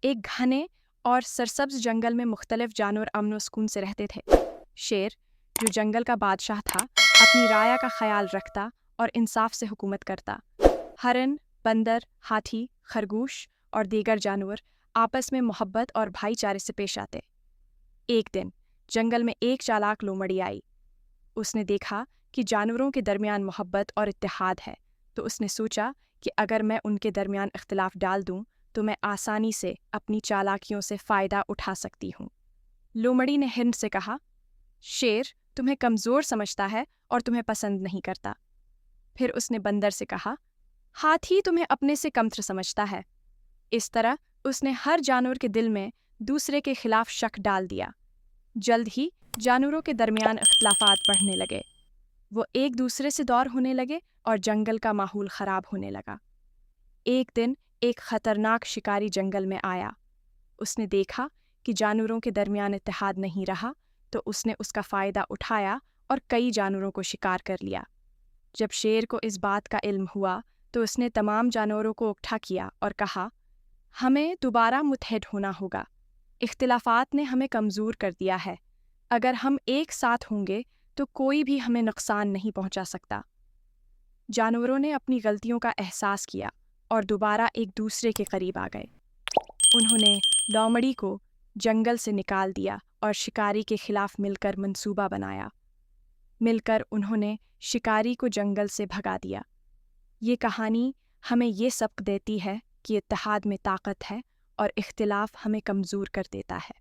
ایک گھنے اور سرسبز جنگل میں مختلف جانور امن و سکون سے رہتے تھے۔ شیر، جو جنگل کا بادشاہ تھا، اپنی رعایا کا خیال رکھتا اور انصاف سے حکومت کرتا۔ ہرن، بندر، ہاتھی، خرگوش اور دیگر جانور آپس میں محبت اور بھائی چارے سے پیش آتے۔ ایک دن جنگل میں ایک چالاک لومڑی آئی۔ اس نے دیکھا کہ جانوروں کے درمیان محبت اور اتحاد ہے، تو اس نے سوچا کہ اگر میں ان کے درمیان اختلاف ڈال دوں تو میں آسانی سے اپنی چالاکیوں سے فائدہ اٹھا سکتی ہوں۔ لومڑی نے ہرن سے کہا، شیر تمہیں کمزور سمجھتا ہے اور تمہیں پسند نہیں کرتا۔ پھر اس نے بندر سے کہا، ہاتھی تمہیں اپنے سے کمتر سمجھتا ہے۔ اس طرح اس نے ہر جانور کے دل میں دوسرے کے خلاف شک ڈال دیا۔ جلد ہی جانوروں کے درمیان اختلافات بڑھنے لگے۔ وہ ایک دوسرے سے دور ہونے لگے اور جنگل کا ماحول خراب ہونے لگا۔ ایک دن ایک خطرناک شکاری جنگل میں آیا۔ اس نے دیکھا کہ جانوروں کے درمیان اتحاد نہیں رہا، تو اس نے اس کا فائدہ اٹھایا اور کئی جانوروں کو شکار کر لیا۔ جب شیر کو اس بات کا علم ہوا تو اس نے تمام جانوروں کو اکٹھا کیا اور کہا، ہمیں دوبارہ متحد ہونا ہوگا۔ اختلافات نے ہمیں کمزور کر دیا ہے۔ اگر ہم ایک ساتھ ہوں گے تو کوئی بھی ہمیں نقصان نہیں پہنچا سکتا۔ جانوروں نے اپنی غلطیوں کا احساس کیا اور دوبارہ ایک دوسرے کے قریب آ گئے۔ انہوں نے لومڑی کو جنگل سے نکال دیا اور شکاری کے خلاف مل کر منصوبہ بنایا۔ مل کر انہوں نے شکاری کو جنگل سے بھگا دیا۔ یہ کہانی ہمیں یہ سبق دیتی ہے کہ اتحاد میں طاقت ہے اور اختلاف ہمیں کمزور کر دیتا ہے۔